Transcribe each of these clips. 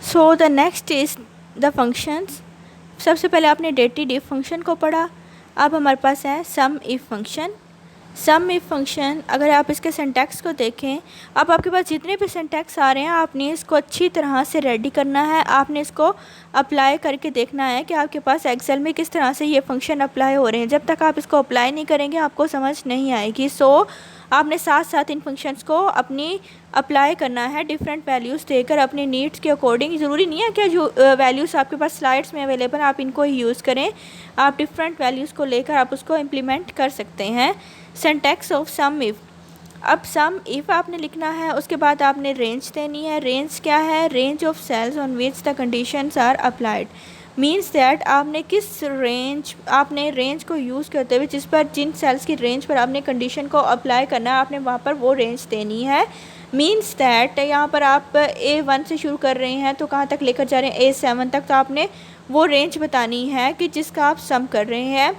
So the next is the functions. सबसे पहले आपने डेटेड इफ फंक्शन को पढ़ा। अब हमारे पास है sum if function. Sum if function, अगर आप इसके सिंटैक्स को देखें, अब आपके पास जितने भी सिंटैक्स आ रहे हैं आपने इसको अच्छी तरह से रेडी करना है। आपने इसको अप्लाई करके देखना है कि आपके पास एक्सेल में किस तरह से ये फंक्शन अप्लाई हो रहे हैं। जब तक आप इसको अप्लाई नहीं करेंगे आपको समझ नहीं आएगी। सो आपने साथ साथ इन फंक्शंस को अपनी अप्लाई करना है, डिफरेंट वैल्यूज़ देकर अपने नीड्स के अकॉर्डिंग। ज़रूरी नहीं है कि जो वैल्यूज़ आपके पास स्लाइड्स में अवेलेबल आप इनको ही यूज़ करें, आप डिफरेंट वैल्यूज़ को लेकर आप उसको इम्प्लीमेंट कर सकते हैं। Syntax of some if. अब सम इफ़ आपने लिखना है, उसके बाद आपने रेंज देनी है। रेंज क्या है? Range of cells on which the conditions are applied. Means that आपने किस रेंज, आपने रेंज को यूज़ करते हुए जिस पर जिन सेल्स की रेंज पर आपने कंडीशन को अप्लाई करना है आपने वहाँ पर वो रेंज देनी है। मीन्स दैट यहाँ पर आप A1 से शुरू कर रहे हैं तो कहाँ तक लेकर जा रहे हैं? A7 तक। तो आपने वो रेंज बतानी है कि जिसका आप सम कर रहे हैं।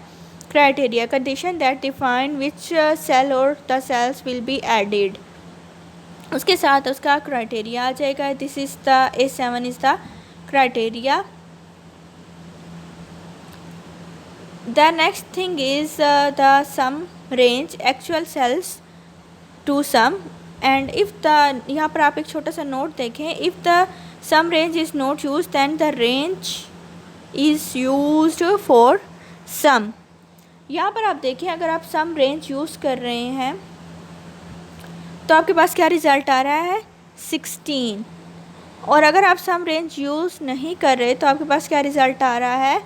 Criteria, condition that define which cell or the cells will be added, उसके साथ उसका क्राइटेरिया आ जाएगा। This is the A7 is the criteria. The next thing is the sum range actual cells to sum. And if the, यहाँ पर आप एक छोटा सा नोट देखें, if the sum range is not use then the range is use for sum. यहाँ पर आप देखें, अगर आप सम रेंज यूज़ कर रहे हैं तो आपके पास क्या रिज़ल्ट आ रहा है? 16। और अगर आप सम रेंज यूज़ नहीं कर रहे तो आपके पास क्या रिज़ल्ट आ रहा है?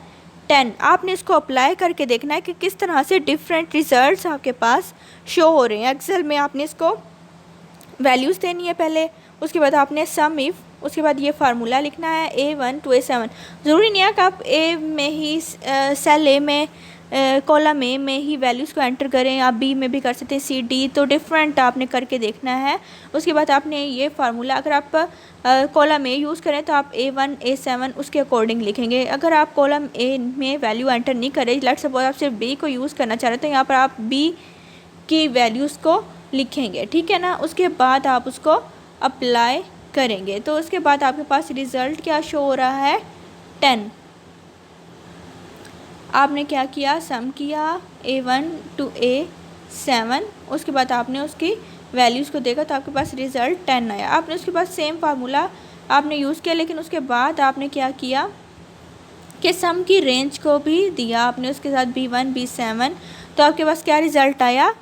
10। आपने इसको अप्लाई करके देखना है कि किस तरह से डिफरेंट रिज़ल्ट्स आपके पास शो हो रहे हैं। एक्सेल में आपने इसको वैल्यूज़ देनी है पहले, उसके बाद आपने सम इफ़, उसके बाद ये फार्मूला लिखना है A1 to A7। ज़रूरी नहीं है कि आप ए में ही सेल ए में कॉलम ए में ही वैल्यूज़ को एंटर करें, आप बी में भी कर सकते हैं, सी डी, तो डिफरेंट आपने करके देखना है। उसके बाद आपने ये फार्मूला, अगर आप कॉलम ए यूज़ करें तो आप A1 A7 उसके अकॉर्डिंग लिखेंगे। अगर आप कॉलम ए में वैल्यू एंटर नहीं करें, लेट्स सपोज आप सिर्फ बी को यूज़ करना चाह रहे हैं, तो यहाँ पर आप बी की वैल्यूज़ को लिखेंगे, ठीक है ना। उसके बाद आप उसको अप्लाई करेंगे तो उसके बाद आपके पास रिज़ल्ट क्या शो हो रहा है? 10। आपने क्या किया? सम किया A1 to A7, उसके बाद आपने उसकी वैल्यूज़ को देखा तो आपके पास रिज़ल्ट 10 आया। आपने उसके बाद सेम फार्मूला आपने यूज़ किया, लेकिन उसके बाद आपने क्या किया कि सम की रेंज को भी दिया आपने उसके साथ B1 B7, तो आपके पास क्या रिज़ल्ट आया?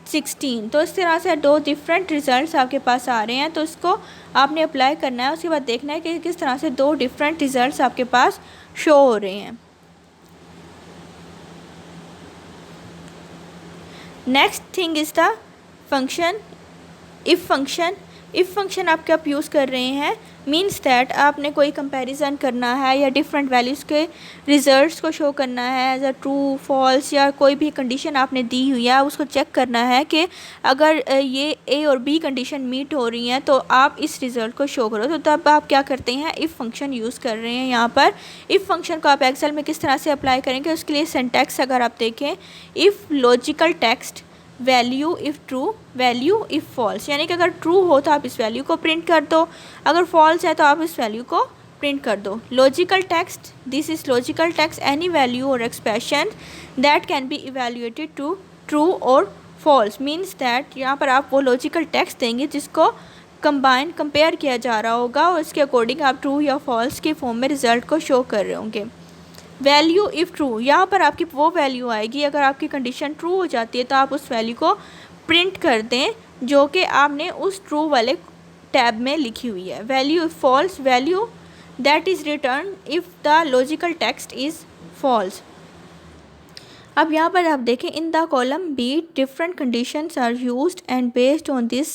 16। तो इस तरह से दो डिफरेंट रिज़ल्ट्स आपके पास आ रहे हैं, तो इसको आपने अप्लाई करना है। उसके बाद देखना है कि किस तरह से दो डिफरेंट रिज़ल्ट्स आपके पास शो हो रहे हैं। Next thing is the function if function. If function आप क्या यूज़ कर रहे हैं? मीन्स दैट आपने कोई कंपैरिजन करना है या डिफरेंट वैल्यूज़ के रिजल्ट्स को शो करना है एज अ ट्रू फॉल्स, या कोई भी कंडीशन आपने दी हुई है उसको चेक करना है कि अगर ये ए और बी कंडीशन मीट हो रही हैं तो आप इस रिज़ल्ट को शो करो। तो तब आप क्या करते हैं? इफ़ फंक्शन यूज़ कर रहे हैं। यहाँ पर इफ़ फंक्शन को आप एक्सेल में किस तरह से अप्लाई करेंगे उसके लिए सिंटैक्स अगर आप देखें, if logical text value if true, value if false, यानी कि अगर ट्रू हो तो आप इस वैल्यू को प्रिंट कर दो, अगर फॉल्स है तो आप इस वैल्यू को प्रिंट कर दो। Logical text, this is logical text any value or expression that can be evaluated to true और फॉल्स। मीन्स दैट यहाँ पर आप वो लॉजिकल टेक्स्ट देंगे जिसको कंपेयर किया जा रहा होगा और इसके अकॉर्डिंग आप ट्रू या फॉल्स के फॉर्म में रिजल्ट को शो कर रहे होंगे। वैल्यू इफ़ ट्रू, यहाँ पर आपकी वो वैल्यू आएगी, अगर आपकी कंडीशन ट्रू हो जाती है तो आप उस वैल्यू को प्रिंट कर दें जो कि आपने उस ट्रू वाले टैब में लिखी हुई है। Value if false, value that is return if the logical text is false. अब यहाँ पर आप देखें, in the column B different conditions are used and based on this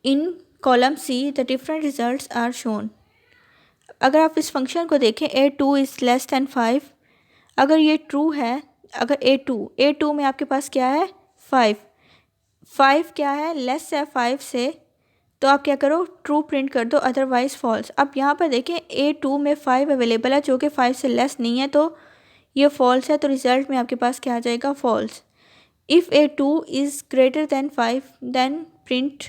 in column C the different results are shown. अगर आप इस function को देखें, A2 इज़ लेस दैन 5, अगर ये ट्रू है, अगर A2 में आपके पास क्या है? 5 क्या है? लेस है 5 से, तो आप क्या करो? ट्रू प्रिंट कर दो, अदरवाइज़ फॉल्स। अब यहाँ पर देखें A2 में 5 अवेलेबल है जो कि 5 से लेस नहीं है, तो ये फॉल्स है, तो रिज़ल्ट में आपके पास क्या आ जाएगा? False. If A2 is greater than 5 then print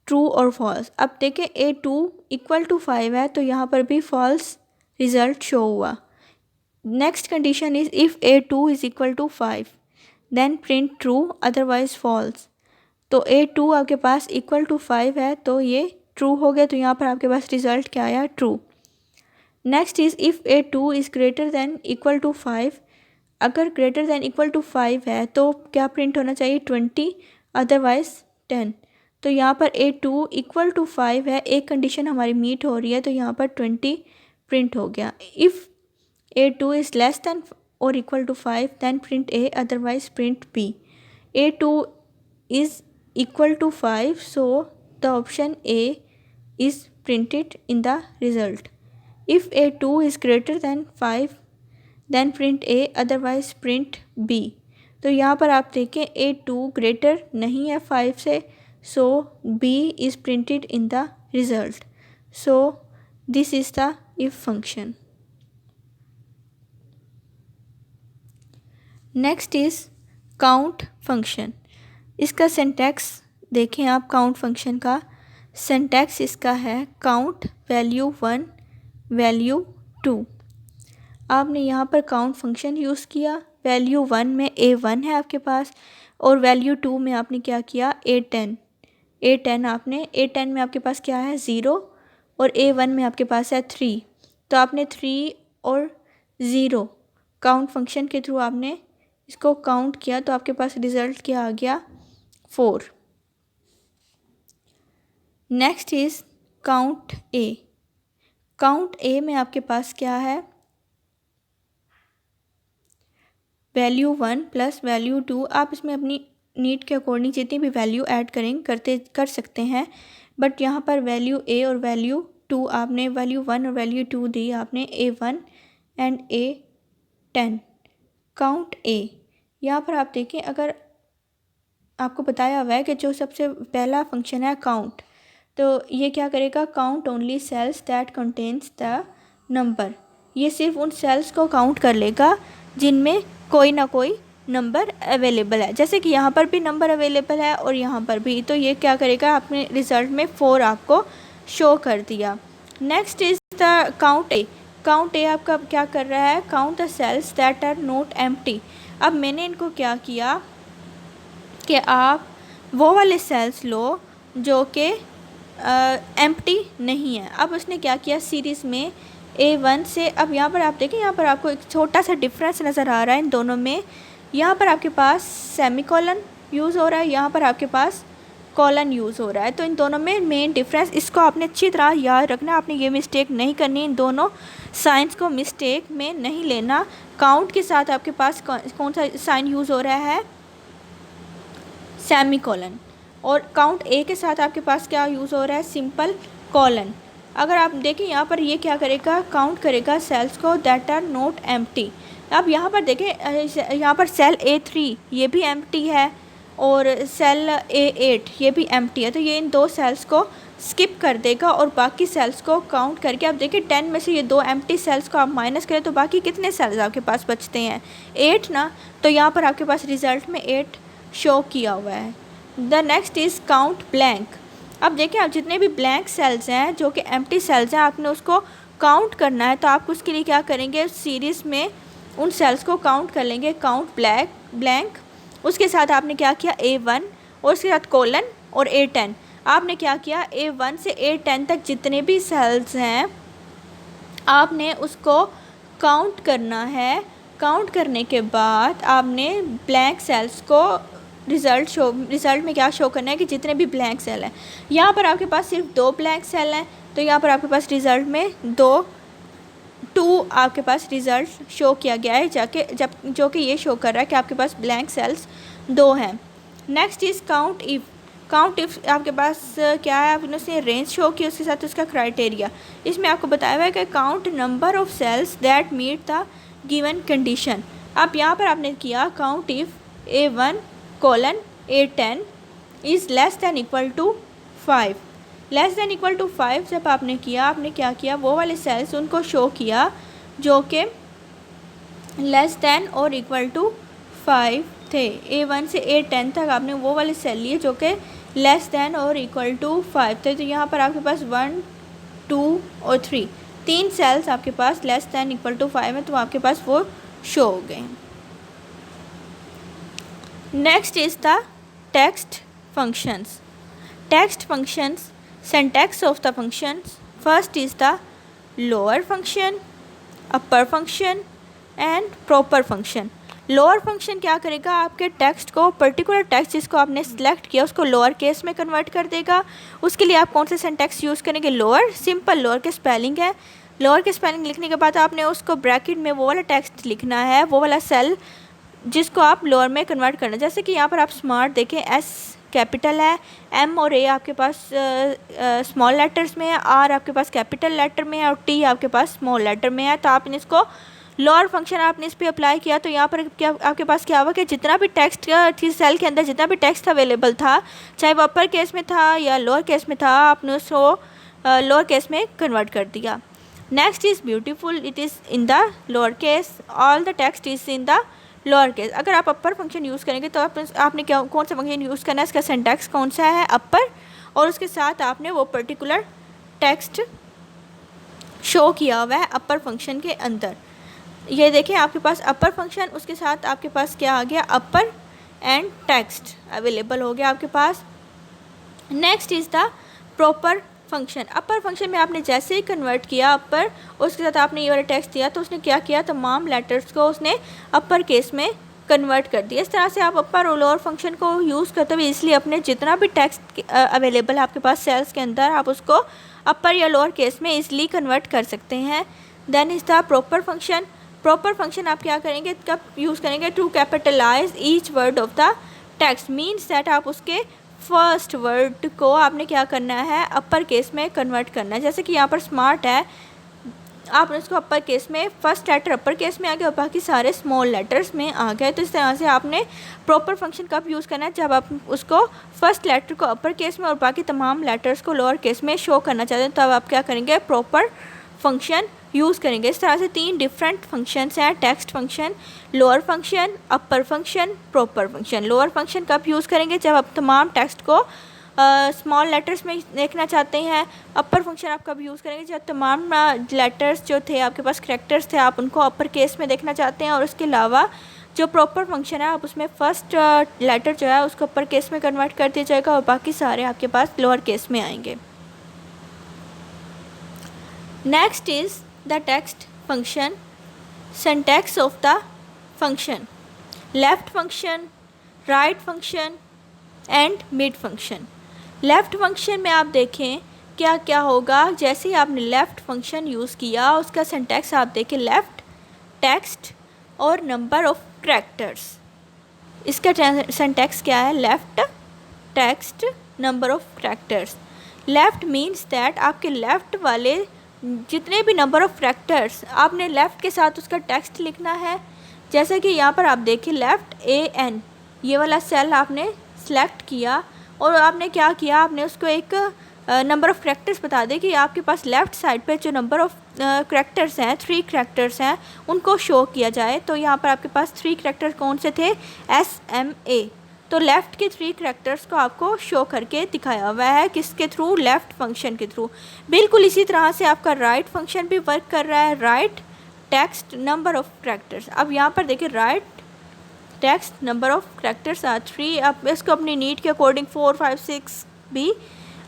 true और फॉल्स। अब देखें A2 इक्वल टू 5 है तो यहाँ पर भी फॉल्स रिजल्ट शो हुआ। Next condition is if A2 is equal to 5 then print true otherwise false. तो A2 आपके पास इक्वल टू 5 है तो ये ट्रू हो गया, तो यहाँ पर आपके पास रिजल्ट क्या आया, true. Next is if A2 is greater than equal to 5, अगर ग्रेटर दैन इक्वल टू 5 है तो क्या प्रिंट होना चाहिए, 20 अदरवाइज 10। तो यहाँ पर A2 इक्वल टू 5 है, एक कंडीशन हमारी मीट हो रही है तो यहाँ पर 20 प्रिंट हो गया। If A2 is less than or equal to 5 then print A otherwise print B। A2 is equal to 5, so the option A is printed in the result. If A2 is greater than 5 then print A otherwise print B। तो यहाँ पर आप देखें A2 greater नहीं है 5 से, so B is printed in the result. So this is the if function. Next is count function। इसका syntax देखें आप, काउंट फंक्शन का सिंटैक्स इसका है काउंट वैल्यू 1 वैल्यू 2। आपने यहाँ पर काउंट फंक्शन यूज़ किया, वैल्यू 1 में A1 है आपके पास और वैल्यू 2 में आपने क्या किया, A10 आपने A10 में आपके पास क्या है 0 और A1 में आपके पास है 3। तो आपने 3 और 0 काउंट फंक्शन के थ्रू आपने इसको काउंट किया तो आपके पास रिज़ल्ट क्या आ गया, 4। Next is count A। Count A में आपके पास क्या है, वैल्यू 1 प्लस वैल्यू 2। आप इसमें अपनी नीड के अकॉर्डिंग जितनी भी वैल्यू ऐड कर सकते हैं, बट यहाँ पर वैल्यू A और वैल्यू 2 आपने वैल्यू 1 और वैल्यू 2 दी आपने A1 and A10। Count A यहाँ पर आप देखें, अगर आपको बताया हुआ है कि जो सबसे पहला फंक्शन है काउंट, तो ये क्या करेगा, count only cells that contains the number. ये सिर्फ उन सेल्स को काउंट कर लेगा जिनमें कोई ना कोई नंबर अवेलेबल है, जैसे कि यहाँ पर भी नंबर अवेलेबल है और यहाँ पर भी। तो ये क्या करेगा, आपने रिज़ल्ट में 4 आपको शो कर दिया। Next is the count A। Count A आपका क्या कर रहा है, count the cells that are not empty. अब मैंने इनको क्या किया कि आप वो वाले सेल्स लो जो कि एम्प्टी नहीं है। अब उसने क्या किया, सीरीज़ में A1 से, अब यहाँ पर आप देखें, यहाँ पर आपको एक छोटा सा डिफरेंस नज़र आ रहा है इन दोनों में। यहाँ पर आपके पास सेमीकोलन यूज़ हो रहा है, यहाँ पर आपके पास कॉलन यूज़ हो रहा है। तो इन दोनों में मेन डिफरेंस, इसको आपने अच्छी तरह याद रखना, आपने ये मिस्टेक नहीं करनी, इन दोनों साइंस को मिस्टेक में नहीं लेना। काउंट के साथ आपके पास कौन सा साइन यूज़ हो रहा है, सेमीकोलन, और काउंट A के साथ आपके पास क्या यूज़ हो रहा है, सिंपल कॉलन। अगर आप देखें यहाँ पर ये क्या करेगा, काउंट करेगा सेल्स को दैट आर नॉट एम्प्टी। अब यहाँ पर देखें, यहाँ पर सेल A3 ये भी एम्प्टी है और सेल A8 ये भी एम्प्टी है, तो ये इन 2 सेल्स को स्किप कर देगा और बाकी सेल्स को काउंट करके, आप देखिए 10 में से ये 2 एम्प्टी सेल्स को आप माइनस करें तो बाकी कितने सेल्स आपके पास बचते हैं, 8 ना। तो यहाँ पर आपके पास रिज़ल्ट में 8 शो किया हुआ है। The next is count blank. अब देखिए, आप जितने भी ब्लैंक सेल्स हैं जो कि एम्प्टी सेल्स हैं, आपने उसको काउंट करना है, तो आप उसके लिए क्या करेंगे, सीरीज़ में उन सेल्स को काउंट कर लेंगे, काउंट ब्लैंक। उसके साथ आपने क्या किया, A1 और उसके साथ कोलन और A10। आपने क्या किया, A1 से A10 तक जितने भी सेल्स हैं आपने उसको काउंट करना है। काउंट करने के बाद आपने ब्लैंक सेल्स को रिज़ल्ट में क्या शो करना है कि जितने भी ब्लैंक सेल हैं, यहाँ पर आपके पास सिर्फ 2 ब्लैंक सेल हैं, तो यहाँ पर आपके पास रिज़ल्ट में 2 आपके पास रिज़ल्ट शो किया गया है, जो कि ये शो कर रहा है कि आपके पास ब्लैंक सेल्स 2 हैं। Next is count if. Count if आपके पास क्या है, आपने उसने रेंज शो की, उसके साथ उसका क्राइटेरिया। इसमें आपको बताया हुआ है कि count number of cells that meet the given condition. अब यहाँ पर आपने किया count if A1 colon A10 is less than equal to 5। Less than equal to 5 जब आपने किया, आपने क्या किया, वो वाले सेल्स उनको शो किया जो कि less than or equal to 5 थे। A1 से A10 तक आपने वो वाले सेल लिए जो कि लेस देन और इक्वल टू 5 थे, तो यहाँ पर आपके पास 1 2 और 3 तीन सेल्स आपके पास लेस देन इक्वल टू 5 है, तो आपके पास वो शो हो गए। Next is the text functions. Text functions, syntax of the functions, first is the lower function, upper function and proper function। Lower function क्या करेगा, आपके टेक्स्ट को, पर्टिकुलर टेक्स्ट जिसको आपने सिलेक्ट किया उसको लोअर केस में कन्वर्ट कर देगा। उसके लिए आप कौन से सिंटैक्स यूज़ करेंगे, लोअर, सिंपल लोअर के स्पेलिंग है। लोअर के स्पेलिंग लिखने के बाद आपने उसको ब्रैकेट में वो वाला टेक्स्ट लिखना है, वो वाला सेल जिसको आप लोअर में कन्वर्ट करना। जैसे कि यहाँ पर आप स्मार्ट देखें, एस कैपिटल है, एम और ए आपके पास स्मॉल लेटर्स में है, आर आपके पास कैपिटल लेटर में है और टी आपके पास स्मॉल लेटर में है। तो आपने इसको लोअर फंक्शन आपने इस पर अप्लाई किया, तो यहाँ पर क्या आपके पास क्या हुआ कि जितना भी टेक्स्ट सेल के अंदर जितना भी टेक्स्ट अवेलेबल था, चाहे वो अपर केस में था या लोअर केस में था, आपने उसको लोअर केस में कन्वर्ट कर दिया। Next is beautiful, it is in the lower case, all the text is in the lower case. अगर आप अपर फंक्शन यूज़ करेंगे तो आपने क्या कौन सा फंक्शन यूज़ करना है, इसका सिंटैक्स कौन सा है, अपर, और उसके साथ आपने वो पर्टिकुलर टेक्स्ट शो किया हुआ है अपर फंक्शन के अंदर। ये देखें आपके पास अपर फंक्शन, उसके साथ आपके पास क्या आ गया, अपर एंड टेक्स्ट अवेलेबल हो गया आपके पास। Next is the proper function. Upper function में आपने जैसे ही कन्वर्ट किया अपर, उसके साथ आपने ये वाला टेक्स्ट दिया, तो उसने क्या किया, तमाम लेटर्स को उसने अपर केस में कन्वर्ट कर दिया। इस तरह से आप अपर और लोअर फंक्शन को यूज़ करते हुए इसलिए अपने जितना भी टेक्स्ट अवेलेबल है आपके पास सेल्स के अंदर, आप उसको अपर या लोअर केस में ईजिली कन्वर्ट कर सकते हैं। Then is the proper function. Proper function आप क्या करेंगे, कब यूज़ करेंगे, to capitalize each word of the text, means that आप उसके फर्स्ट वर्ड को आपने क्या करना है, अपर केस में कन्वर्ट करना है। जैसे कि यहाँ पर स्मार्ट है, आपने उसको अपर केस में, फर्स्ट लेटर अपर केस में आ गया और बाकी सारे स्मॉल लेटर्स में आ गए। तो इस तरह से आपने प्रॉपर फंक्शन कब यूज़ करना है, जब आप उसको फर्स्ट लेटर को अपर केस में और बाकी तमाम लेटर्स को लोअर केस में शो करना चाहते हैं, तब आप क्या करेंगे, प्रॉपर फंक्शन यूज़ करेंगे। इस तरह से तीन डिफरेंट फंक्शंस हैं, text function, lower function, upper function, proper function. Lower function कब यूज़ करेंगे, जब आप तमाम टेक्स्ट को स्मॉल लेटर्स में देखना चाहते हैं। अपर फंक्शन आप कब यूज़ करेंगे, जब तमाम लेटर्स जो थे आपके पास, करैक्टर्स थे, आप उनको अपर केस में देखना चाहते हैं। और उसके अलावा जो प्रॉपर फंक्शन है, आप उसमें फर्स्ट लेटर जो है उसको अपर केस में कन्वर्ट कर दिया जाएगा और बाकी सारे आपके पास लोअर केस में आएंगे। Next is the text function, syntax of the function, left function, right function and mid function। Left function में आप देखें क्या क्या होगा, जैसे ही आपने लेफ़्ट फंक्शन यूज़ किया उसका सिंटैक्स आप देखें, लेफ़्ट, टेक्स्ट और नंबर ऑफ कैरेक्टर्स। इसका सिंटैक्स क्या है, left, text, number of characters. Left means that आपके लेफ़्ट वाले जितने भी नंबर ऑफ़ कैरेक्टर्स, आपने लेफ़्ट के साथ उसका टेक्स्ट लिखना है। जैसे कि यहाँ पर आप देखिए, लेफ़्ट AN ये वाला सेल आपने सेलेक्ट किया और आपने क्या किया, आपने उसको एक नंबर ऑफ़ कैरेक्टर्स बता दें कि आपके पास लेफ़्ट साइड पे जो नंबर ऑफ़ कैरेक्टर्स हैं, 3 कैरेक्टर्स हैं, उनको शो किया जाए। तो यहाँ पर आपके पास 3 कैरेक्टर्स कौन से थे, SMA। तो लेफ़्ट के 3 कैरेक्टर्स को आपको शो करके दिखाया हुआ है, किसके थ्रू, लेफ़्ट फंक्शन के थ्रू। बिल्कुल इसी तरह से आपका राइट फंक्शन भी वर्क कर रहा है, right, text, number of characters. अब यहाँ पर देखिए, right, text, number of characters are 3। आप इसको अपनी नीड के अकॉर्डिंग 4, 5, 6 भी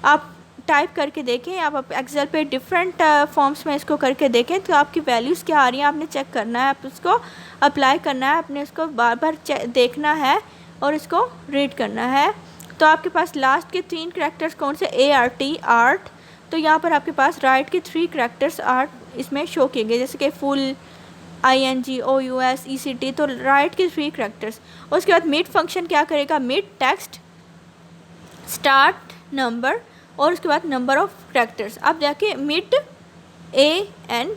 आप टाइप करके देखें। आप एक्सेल पे डिफरेंट फॉर्म्स में इसको करके देखें तो आपकी वैल्यूज़ क्या आ रही हैं, आपने चेक करना है, आप उसको अप्लाई करना है, आपने उसको बार बार देखना है और इसको रीड करना है। तो आपके पास लास्ट के 3 कैरेक्टर्स कौन से, ART, आर्ट। तो यहाँ पर आपके पास राइट के 3 कैरेक्टर्स आर्ट इसमें शो किए गए, जैसे कि फुल, ING, OUS, ECT। तो राइट के 3 कैरेक्टर्स। उसके बाद मिड फंक्शन क्या करेगा, मिड, टेक्स्ट, स्टार्ट, नंबर और उसके बाद नंबर ऑफ़ कैरेक्टर्स। अब देखिए, मिड AN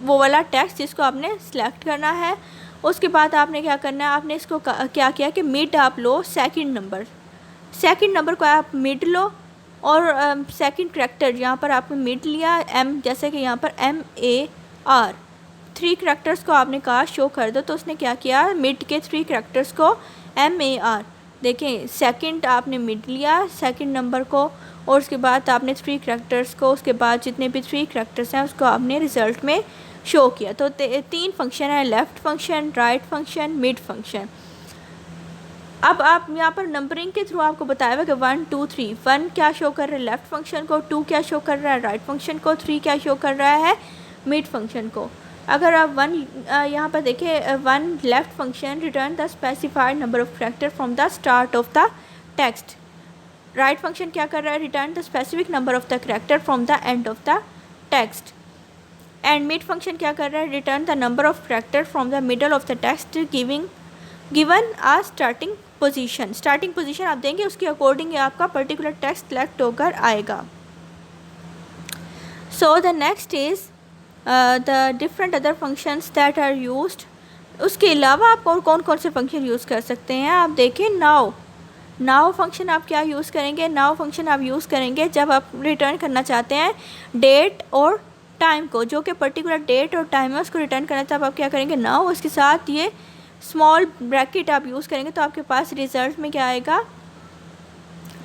वो वाला टेक्स्ट जिसको आपने सेलेक्ट करना है। उसके बाद आपने क्या करना है, आपने इसको क्या किया कि मिड आप लो, सेकंड नंबर को आप मिड लो और सेकंड कैरेक्टर यहाँ पर आपने मिड लिया, M, जैसे कि यहाँ पर MAR 3 कैरेक्टर्स को आपने कहा शो कर दो। तो उसने क्या किया, मिड के 3 कैरेक्टर्स को MAR देखें सेकंड आपने मिड लिया सेकंड नंबर को, और उसके बाद आपने 3 करैक्टर्स को, उसके बाद जितने भी 3 करैक्टर्स हैं उसको आपने रिज़ल्ट में शो किया। तो 3 फंक्शन है, left function, right function, mid function. अब आप यहाँ पर नंबरिंग के थ्रू आपको बताया हुआ कि 1 2 3, 1 क्या शो कर रहा है लेफ़्ट फंक्शन को, 2 क्या शो कर रहा है राइट फंक्शन को, 3 क्या शो कर रहा है मिड फंक्शन को। अगर आप 1 यहाँ पर देखें 1 left function return the specified number of character from the start of the text. Right function क्या कर रहा है, return the specific number of the character from the end of the text. And mid function क्या कर रहा है, return the number of character from the middle of the text given a starting position. Starting position आप देंगे उसके according आपका particular text select होकर आएगा। So the next is the different other functions that are used. उसके अलावा आप और कौन कौन से फंक्शन यूज़ कर सकते हैं। आप देखिए नाउ फंक्शन आप क्या यूज़ करेंगे, नाउ फंक्शन आप यूज़ करेंगे जब आप रिटर्न करना चाहते हैं डेट और टाइम को, जो कि पर्टिकुलर डेट और टाइम है उसको रिटर्न करना, तब आप क्या करेंगे नाउ, उसके साथ ये स्मॉल ब्रैकेट आप यूज़ करेंगे तो आपके पास रिजल्ट में क्या आएगा,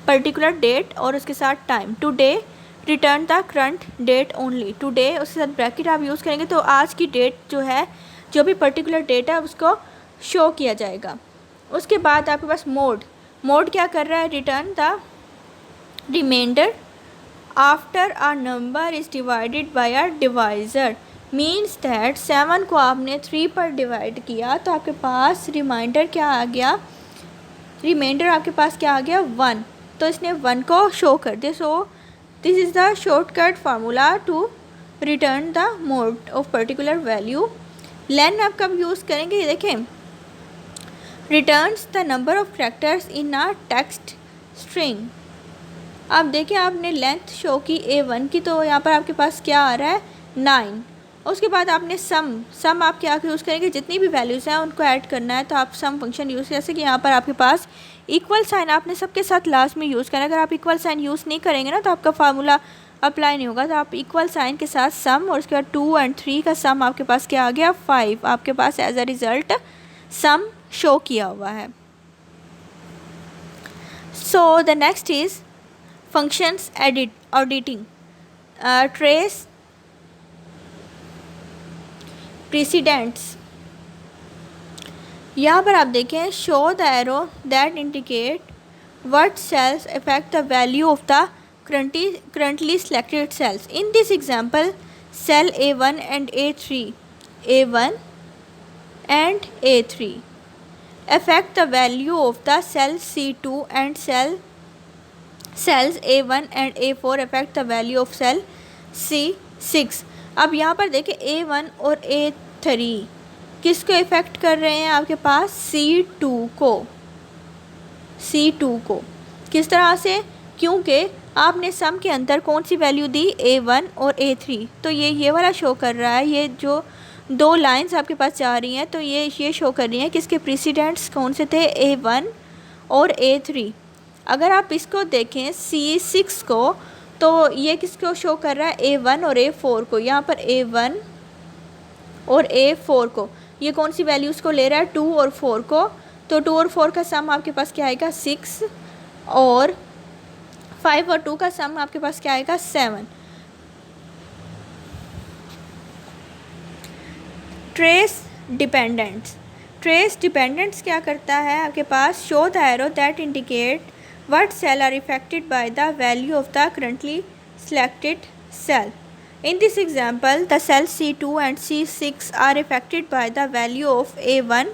पर्टिकुलर डेट और उसके साथ time. Today return the current date only, today उसके साथ ब्रैकेट आप यूज़ करेंगे तो आज की डेट जो है, जो भी पर्टिकुलर डेट है उसको शो किया जाएगा। उसके बाद आपके पास मोड क्या कर रहा है, return the remainder after a number is divided by a divisor. Means that 7 को आपने 3 पर डिवाइड किया तो आपके पास रिमाइंडर क्या आ गया, रिमाइंडर आपके पास क्या आ गया 1, तो इसने 1 को शो कर दिया। So this is the shortcut formula to return the mode of particular value. Len आप कब यूज़ करेंगे, ये देखें, returns the number of characters in a text string. आप देखिए आपने लेंथ शो की A1 की, तो यहाँ पर आपके पास क्या आ रहा है 9। उसके बाद आपने सम आप क्या यूज़ करेंगे, जितनी भी वैल्यूज़ हैं उनको ऐड करना है तो आप सम फंक्शन यूज़, जैसे कि यहाँ पर आपके पास इक्वल साइन आपने सबके साथ लास्ट में यूज़ करना है। अगर आप इक्वल साइन यूज़ नहीं करेंगे ना तो आपका फार्मूला अप्लाई नहीं होगा। तो आप इक्वल साइन के साथ सम और उसके बाद 2 और 3 का सम आपके पास क्या आ गया 5, आपके पास as a result sum show किया हुआ है। So the next is functions auditing, trace precedents. यहाँ पर आप देखें show the arrow that indicate what cells affect the value of the currently selected cells. In this example, cell A1 and A1 and A3 affect the value of the cell C2 and cells A1 and A4 affect the value of cell C6. अब यहाँ पर देखें A1 और A3 किसको effect कर रहे हैं, आपके पास C2 को किस तरह से, क्योंकि आपने सम के अंदर कौन सी वैल्यू दी A1 और A3, तो ये वाला शो कर रहा है। ये जो 2 लाइंस आपके पास जा रही हैं तो ये शो कर रही हैं किसके प्रेसिडेंट्स कौन से थे, A1 और A3। अगर आप इसको देखें C6 को, तो ये किसको शो कर रहा है A1 और A4 को। यहाँ पर A1 और A4 को ये कौन सी वैल्यूज़ को ले रहा है 2 और 4 को, तो 2 और 4 का सम आपके पास क्या आएगा 6 और 5 और 2 का सम आपके पास क्या आएगा 7। ट्रेस डिपेंडेंट्स क्या करता है, आपके पास show the arrow that indicate what cell are affected by the value of the currently selected cell. In this example, the cells C2 and C6 are affected by the value of A1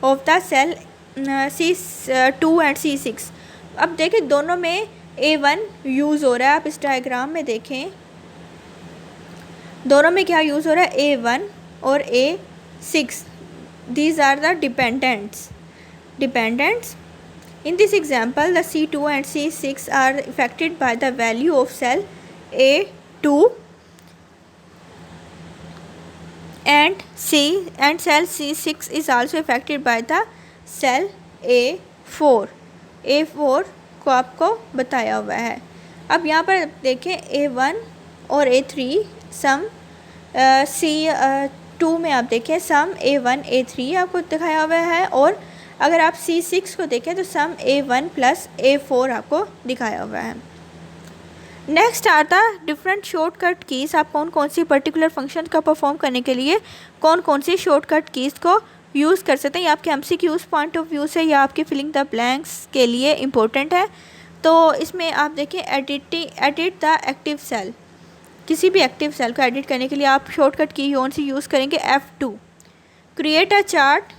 of the cell C2 and C6। अब देखें दोनों में A1 use हो रहा है। आप इस diagram में देखें दोनों में क्या यूज़ हो रहा है A1 और A6। These are the dependents। In this example, the C2 and C6 are affected by the value of cell A2 and cell C6 is also affected by the cell A4 को आपको बताया हुआ है। अब यहाँ पर देखें A1 और A3 सम C2 में आप देखें सम A1 A3 आपको दिखाया हुआ है और अगर आप C6 को देखें तो सम A1 प्लस A4 आपको दिखाया हुआ है। नेक्स्ट आता डिफरेंट शॉर्टकट कीज़। आप कौन कौन सी पर्टिकुलर फंक्शन का परफॉर्म करने के लिए कौन कौन सी शॉर्टकट कीज़ को यूज़ कर सकते हैं। ये आपके MCQs पॉइंट ऑफ व्यू से या आपके फिलिंग द ब्लैंक्स के लिए इम्पोर्टेंट है। तो इसमें आप देखिए एडिट द एक्टिव सेल। किसी भी एक्टिव सेल को एडिट करने के लिए आप शॉर्टकट की कौन सी यूज़ करेंगे, F2। Create a chart,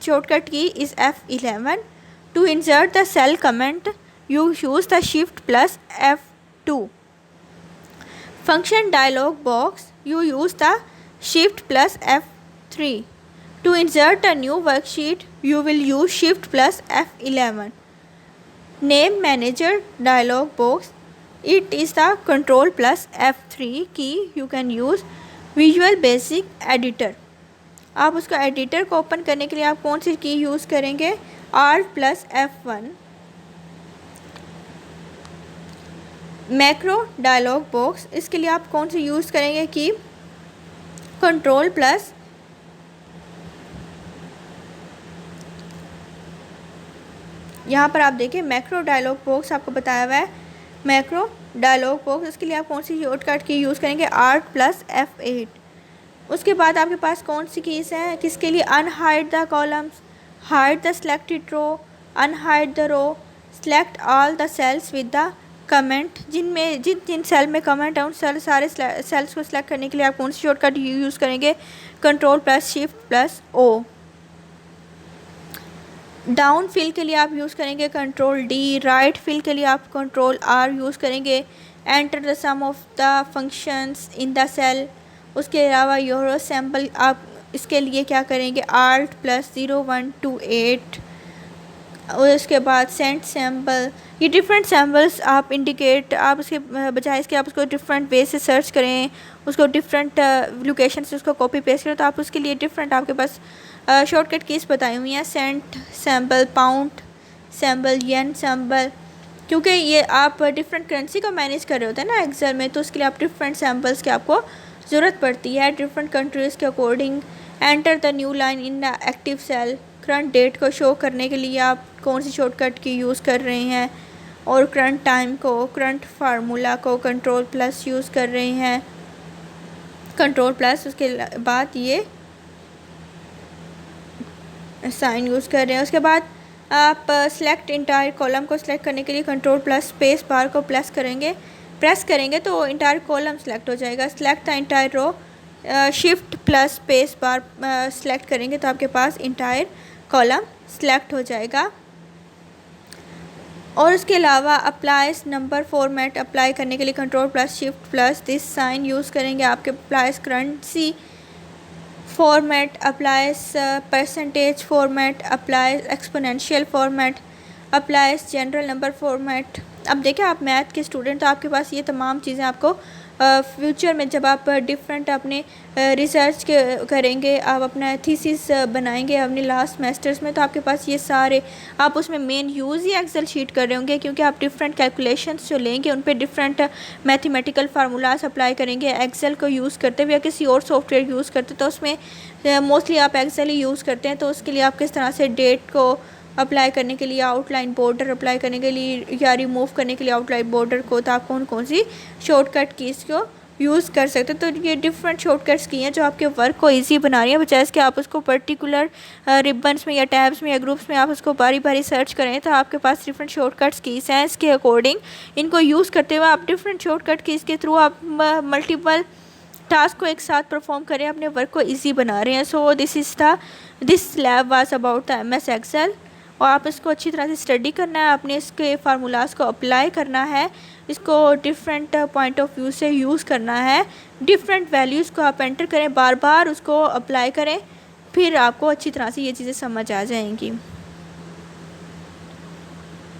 shortcut key is F11। To insert the cell comment you use the shift plus F2। Function dialog box you use the shift plus F3। To insert a new worksheet you will use shift plus F11। Name manager dialog box, it is the control plus F3 key। you can use visual basic editor। आप उसका editor को open करने के लिए आप कौन सी की use करेंगे, Alt plus F1। Macro dialog box, इसके लिए आप कौन सी यूज़ करेंगे की, कंट्रोल प्लस यहाँ पर आप देखिए मैक्रो डायलॉग बॉक्स आपको बताया हुआ है, मैक्रो डायलॉग बॉक्स। इसके लिए आप कौन सी शॉर्टकट की यूज़ करेंगे, Alt प्लस F8। उसके बाद आपके पास कौन सी कीज़ हैं किसके लिए, unhide the columns, hide the selected row, unhide the row, select all the cells with the comment. जिन सेल में कमेंट है उन सारे सेल्स को सिलेक्ट करने के लिए आप कौन सी शॉर्टकट यूज़ करेंगे, control plus shift plus O। Down fill के लिए आप यूज़ करेंगे कंट्रोल D। राइट फिल के लिए आप कंट्रोल R यूज़ करेंगे। Enter the sum of the functions in the cell. उसके अलावा यूरो सैम्पल, आप इसके लिए क्या करेंगे, Alt प्लस 0128। और उसके बाद सेंट सैम्पल, ये डिफरेंट सैम्पल्स आप इंडिकेट, आप उसके बजाय इसके आप उसको डिफरेंट वे से सर्च करें, उसको डिफरेंट लोकेशन से उसको कॉपी पेस्ट करें, तो आप उसके लिए डिफरेंट आपके पास शॉर्टकट कीज़ बताई हुई हैं, सेंट सैम्पल, पाउंड सैम्पल, येन सैम्पल। क्योंकि ये आप डिफरेंट करेंसी को मैनेज कर रहे होते हैं ना एक्सेल में, तो उसके लिए आप डिफरेंट सैम्पल्स की आपको ज़रूरत पड़ती है डिफरेंट कंट्रीज़ के according. Enter the new line in the active cell, current date को शो करने के लिए आप कौन सी शॉर्टकट की यूज़ कर रहे हैं, और करंट टाइम को, करंट फार्मूला को कंट्रोल प्लस यूज़ कर रहे हैं, कंट्रोल प्लस। उसके बाद ये साइन यूज़ कर रहे हैं। उसके बाद आप सेलेक्ट इंटायर कॉलम को सिलेक्ट करने के लिए कंट्रोल प्लस स्पेस बार को प्रेस करेंगे तो इंटायर कॉलम सेलेक्ट हो जाएगा। Select the entire row, shift plus space bar select करेंगे तो आपके पास इंटायर कॉलम सेलेक्ट हो जाएगा। और उसके अलावा अप्लाइज नंबर फॉर्मेट अप्लाई करने के लिए control plus shift plus this sign use करेंगे। आपके applies currency format, applies percentage format, applies exponential format, applies general number format. अब देखिए आप मैथ के स्टूडेंट, तो आपके पास ये तमाम चीज़ें आपको फ्यूचर में जब आप डिफरेंट अपने रिसर्च करेंगे, आप अपना थीसिस बनाएंगे अपने लास्ट सेमेस्टर्स में, तो आपके पास ये सारे आप उसमें मेन यूज़ ही एक्सेल शीट कर रहे होंगे, क्योंकि आप डिफरेंट कैलकुलेशंस जो लेंगे उन पे डिफरेंट मैथमेटिकल फार्मूलाज अप्लाई करेंगे एक्सेल को यूज़ करते हुए या किसी और सॉफ्टवेयर यूज़ करते, तो उसमें मोस्टली आप एक्सेल ही यूज़ करते हैं। तो उसके लिए आप किस तरह से डेट को अप्लाई करने के लिए, आउटलाइन बॉर्डर अप्लाई करने के लिए या रिमूव करने के लिए आउटलाइन बॉर्डर को, तो आप कौन कौन सी शॉर्टकट कीज़ को यूज़ कर सकते हैं। तो ये डिफरेंट शॉर्टकट्स की हैं जो आपके वर्क को इजी बना रही है, बजाय इसके आप उसको पर्टिकुलर रिबन्स में या टैब्स में या ग्रुप्स में आप उसको बारी बारी सर्च करें। तो आपके पास डिफरेंट शॉर्टकट्स कीज़ हैं, इसके अकॉर्डिंग इनको यूज़ करते हुए आप डिफरेंट शॉर्टकट कीज़ के थ्रू आप मल्टीपल टास्क को एक साथ परफॉर्म करें, अपने वर्क को ईजी बना रहे हैं। So this lab was about the MS Excel, और आप इसको अच्छी तरह से स्टडी करना है, अपने इसके फार्मूलाज को अप्लाई करना है, इसको डिफरेंट पॉइंट ऑफ व्यू से यूज़ करना है, डिफरेंट वैल्यूज़ को आप एंटर करें, बार बार उसको अप्लाई करें, फिर आपको अच्छी तरह से ये चीज़ें समझ आ जाएंगी।